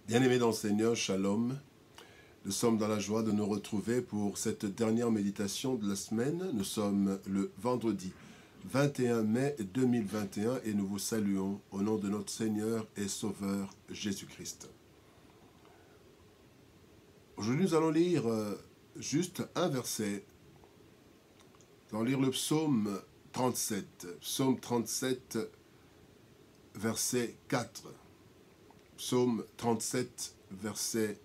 Bien-aimés dans le Seigneur, Shalom. Nous sommes dans la joie de nous retrouver pour cette dernière méditation de la semaine. Nous sommes le vendredi 21 mai 2021 et nous vous saluons au nom de notre Seigneur et Sauveur Jésus-Christ. Aujourd'hui, nous allons lire juste un verset. Nous allons lire le psaume 37. Psaume 37, verset 4. Psaume 37, verset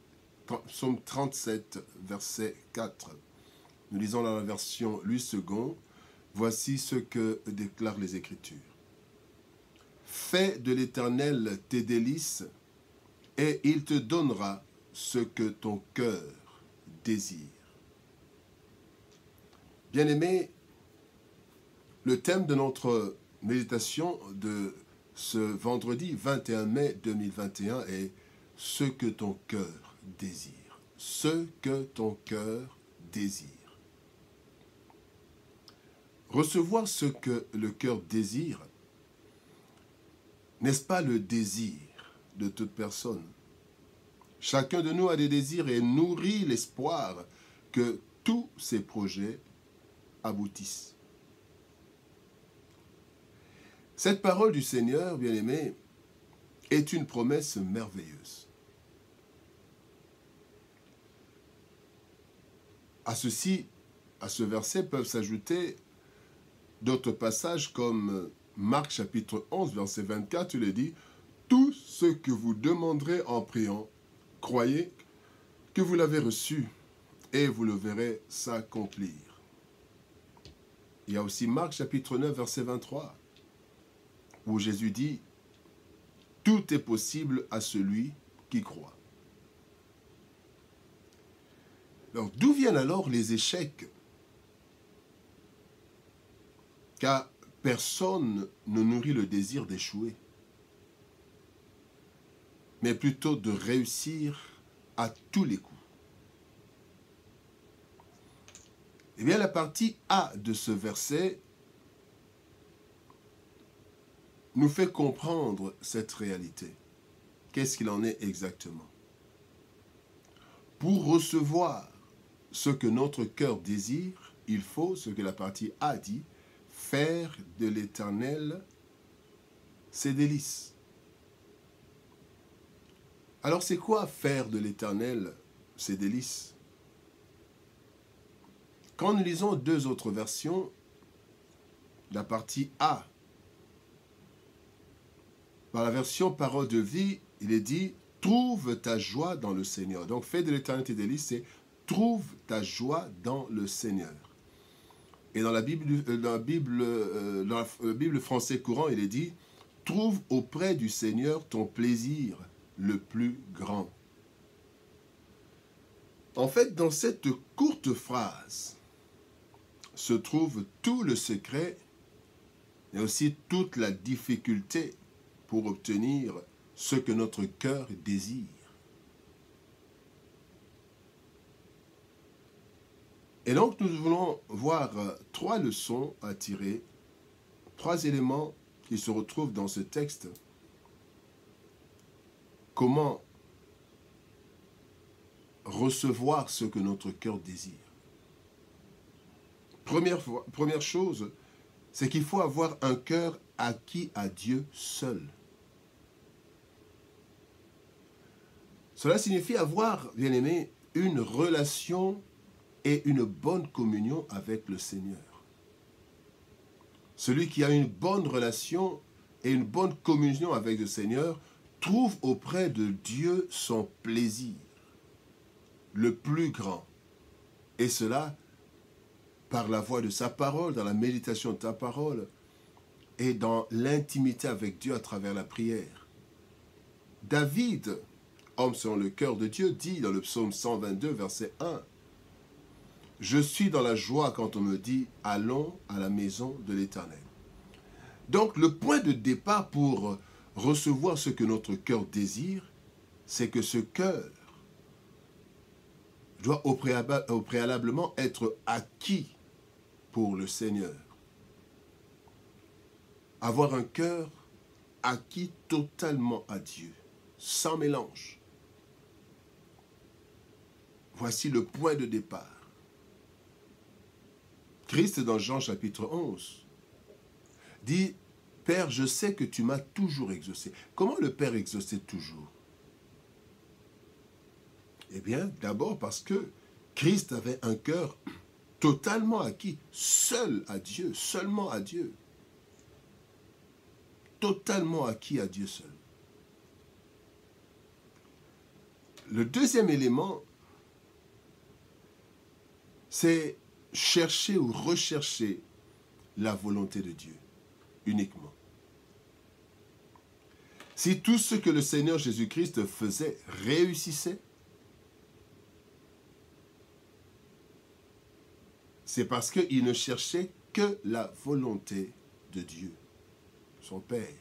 4. Nous lisons dans la version Louis II. Voici ce que déclarent les Écritures. Fais de l'Éternel tes délices, et il te donnera ce que ton cœur désire. Bien-aimés, le thème de notre méditation de ce vendredi 21 mai 2021 est « Ce que ton cœur désire ». Ce que ton cœur désire. Recevoir ce que le cœur désire, n'est-ce pas le désir de toute personne? Chacun de nous a des désirs et nourrit l'espoir que tous ses projets aboutissent. Cette parole du Seigneur, bien-aimé, est une promesse merveilleuse. À ce verset peuvent s'ajouter d'autres passages comme Marc chapitre 11, verset 24, il est dit « Tout ce que vous demanderez en priant, croyez que vous l'avez reçu et vous le verrez s'accomplir. » Il y a aussi Marc chapitre 9, verset 23, où Jésus dit « Tout est possible à celui qui croit ». Donc, d'où viennent alors les échecs? Car personne ne nourrit le désir d'échouer, mais plutôt de réussir à tous les coups. Eh bien, la partie A de ce verset nous fait comprendre cette réalité. Qu'est-ce qu'il en est exactement? Pour recevoir ce que notre cœur désire, il faut, ce que la partie A dit, faire de l'Éternel ses délices. Alors, c'est quoi faire de l'Éternel ses délices? Quand nous lisons deux autres versions, la partie A, dans la version Parole de vie, il est dit « Trouve ta joie dans le Seigneur ». Donc, fais de l'Éternel tes délices, c'est « Trouve ta joie dans le Seigneur ». Et dans la Bible français courant, il est dit « Trouve auprès du Seigneur ton plaisir le plus grand ». En fait, dans cette courte phrase se trouve tout le secret et aussi toute la difficulté pour obtenir ce que notre cœur désire. Et donc, nous voulons voir trois leçons à tirer, trois éléments qui se retrouvent dans ce texte. Comment recevoir ce que notre cœur désire. Première chose, c'est qu'il faut avoir un cœur acquis à Dieu seul. Cela signifie avoir, bien aimé, une relation et une bonne communion avec le Seigneur. Celui qui a une bonne relation et une bonne communion avec le Seigneur trouve auprès de Dieu son plaisir, le plus grand. Et cela par la voix de sa parole, dans la méditation de ta parole et dans l'intimité avec Dieu à travers la prière. David, homme selon le cœur de Dieu, dit dans le psaume 122, verset 1, « Je suis dans la joie quand on me dit « Allons à la maison de l'Éternel ». Donc, le point de départ pour recevoir ce que notre cœur désire, c'est que ce cœur doit au préalablement être acquis pour le Seigneur. Avoir un cœur acquis totalement à Dieu, sans mélange. Voici le point de départ. Christ, dans Jean chapitre 11, dit, « Père, je sais que tu m'as toujours exaucé. » Comment le Père exauçait toujours? Eh bien, d'abord parce que Christ avait un cœur totalement acquis, seul à Dieu, seulement à Dieu. Totalement acquis à Dieu seul. Le deuxième élément, c'est chercher ou rechercher la volonté de Dieu, uniquement. Si tout ce que le Seigneur Jésus-Christ faisait réussissait, c'est parce qu'il ne cherchait que la volonté de Dieu, son Père.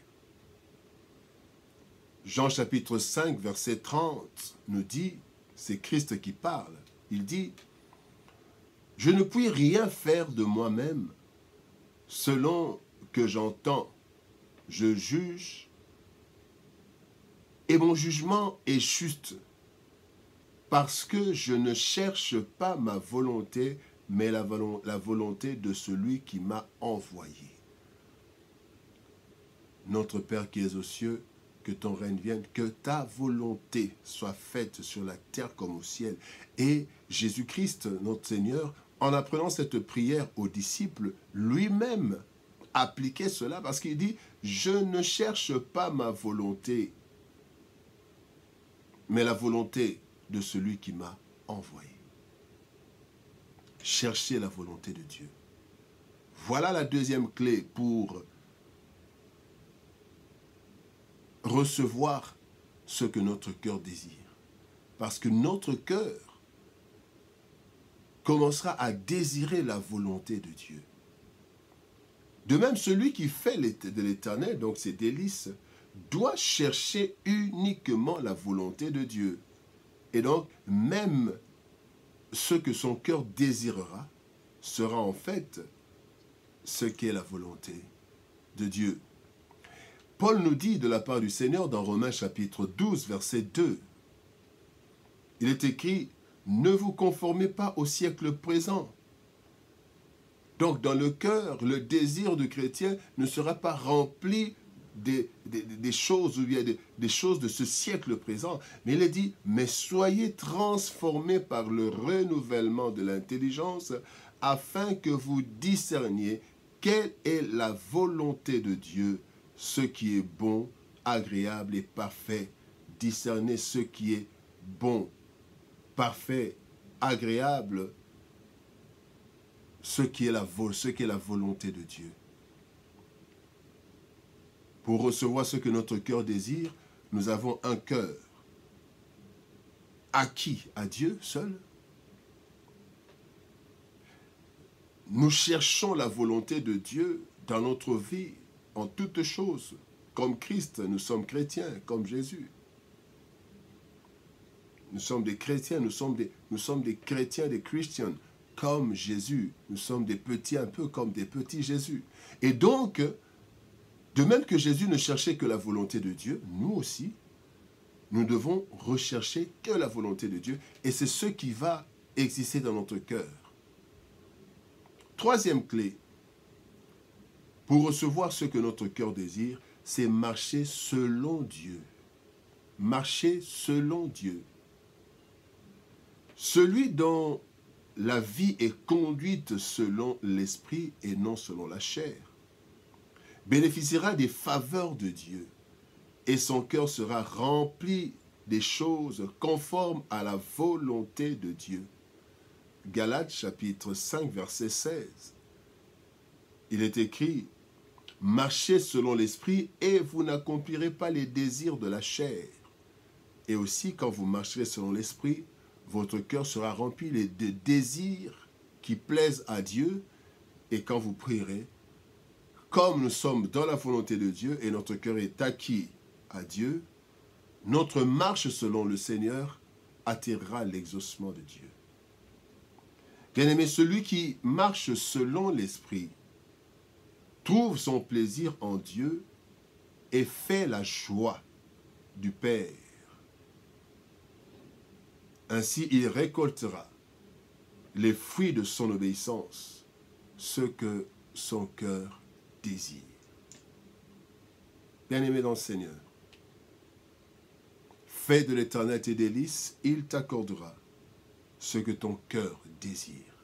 Jean chapitre 5, verset 30 nous dit, c'est Christ qui parle, il dit, « Je ne puis rien faire de moi-même, selon que j'entends, je juge, et mon jugement est juste, parce que je ne cherche pas ma volonté, mais la volonté de celui qui m'a envoyé. » Notre Père qui es aux cieux, que ton règne vienne, que ta volonté soit faite sur la terre comme au ciel. Et Jésus-Christ, notre Seigneur, en apprenant cette prière aux disciples, lui-même appliquait cela parce qu'il dit, « Je ne cherche pas ma volonté, mais la volonté de celui qui m'a envoyé. » Chercher la volonté de Dieu. Voilà la deuxième clé pour recevoir ce que notre cœur désire. Parce que notre cœur commencera à désirer la volonté de Dieu. De même, celui qui fait de l'Éternel, donc ses délices, doit chercher uniquement la volonté de Dieu. Et donc, même ce que son cœur désirera sera en fait ce qu'est la volonté de Dieu. Paul nous dit de la part du Seigneur dans Romains chapitre 12, verset 2, il est écrit, « Ne vous conformez pas au siècle présent. » Donc dans le cœur, le désir du chrétien ne sera pas rempli des choses ou bien des choses de ce siècle présent. Mais il est dit, « Mais soyez transformés par le renouvellement de l'intelligence afin que vous discerniez quelle est la volonté de Dieu, ce qui est bon, agréable et parfait. » Discerner ce qui est bon, parfait, agréable, ce qui est la volonté de Dieu. Pour recevoir ce que notre cœur désire, nous avons un cœur acquis à Dieu seul. Nous cherchons la volonté de Dieu dans notre vie, en toutes choses. Comme Christ, nous sommes chrétiens, comme Jésus. Nous sommes des chrétiens, nous sommes des chrétiens, des Christians, comme Jésus. Nous sommes des petits un peu comme des petits Jésus. Et donc, de même que Jésus ne cherchait que la volonté de Dieu, nous aussi, nous devons rechercher que la volonté de Dieu. Et c'est ce qui va exister dans notre cœur. Troisième clé, pour recevoir ce que notre cœur désire, c'est marcher selon Dieu. Marcher selon Dieu. Celui dont la vie est conduite selon l'esprit et non selon la chair bénéficiera des faveurs de Dieu et son cœur sera rempli des choses conformes à la volonté de Dieu. Galates chapitre 5 verset 16. Il est écrit, « Marchez selon l'esprit et vous n'accomplirez pas les désirs de la chair. » Et aussi, quand vous marcherez selon l'esprit, votre cœur sera rempli de désirs qui plaisent à Dieu. Et quand vous prierez, comme nous sommes dans la volonté de Dieu et notre cœur est acquis à Dieu, notre marche selon le Seigneur attirera l'exaucement de Dieu. Bien-aimé, celui qui marche selon l'esprit trouve son plaisir en Dieu et fait la joie du Père. Ainsi, il récoltera les fruits de son obéissance, ce que son cœur désire. Bien-aimé dans le Seigneur, fais de l'Éternel tes délices, il t'accordera ce que ton cœur désire.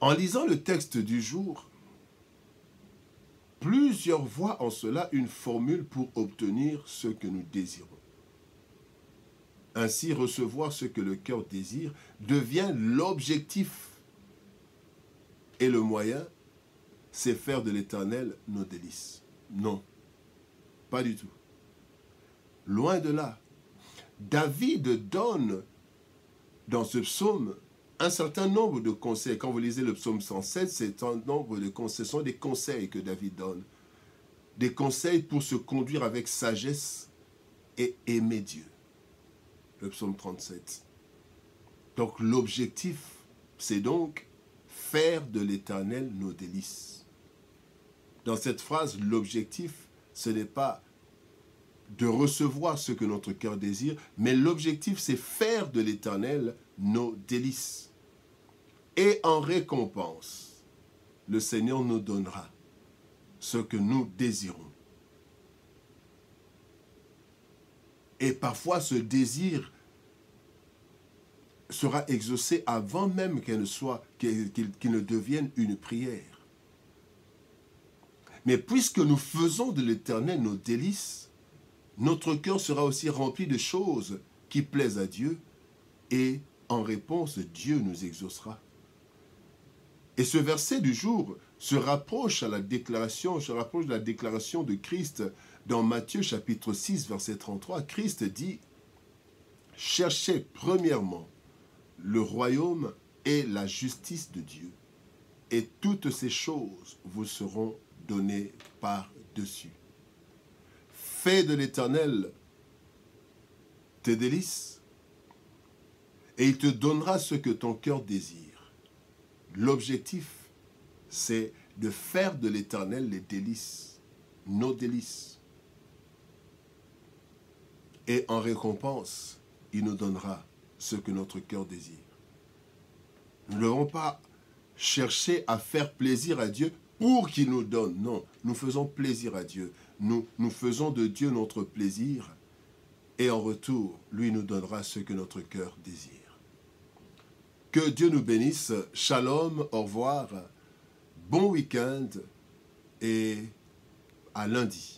En lisant le texte du jour, plusieurs voient en cela une formule pour obtenir ce que nous désirons. Ainsi, recevoir ce que le cœur désire devient l'objectif. Et le moyen, c'est faire de l'Éternel nos délices. Non, pas du tout. Loin de là. David donne dans ce psaume un certain nombre de conseils. Quand vous lisez le psaume 107, c'est un nombre de conseils. Ce sont des conseils que David donne. Des conseils pour se conduire avec sagesse et aimer Dieu. Le psaume 37. Donc l'objectif, c'est donc faire de l'Éternel nos délices. Dans cette phrase, l'objectif, ce n'est pas de recevoir ce que notre cœur désire, mais l'objectif, c'est faire de l'Éternel nos délices. Et en récompense, le Seigneur nous donnera ce que nous désirons. Et parfois, ce désir sera exaucé avant même qu'il ne devienne une prière. Mais puisque nous faisons de l'Éternel nos délices, notre cœur sera aussi rempli de choses qui plaisent à Dieu et en réponse, Dieu nous exaucera. Et ce verset du jour se rapproche de la déclaration de Christ dans Matthieu chapitre 6, verset 33. Christ dit « Cherchez premièrement le royaume et la justice de Dieu, et toutes ces choses vous seront données par-dessus. » Fais de l'Éternel tes délices, et il te donnera ce que ton cœur désire. L'objectif, c'est de faire de l'Éternel les délices, nos délices. Et en récompense, il nous donnera ce que notre cœur désire. Nous ne devons pas chercher à faire plaisir à Dieu pour qu'il nous donne. Non, nous faisons plaisir à Dieu. Nous faisons de Dieu notre plaisir et en retour, lui nous donnera ce que notre cœur désire. Que Dieu nous bénisse. Shalom, au revoir, bon week-end et à lundi.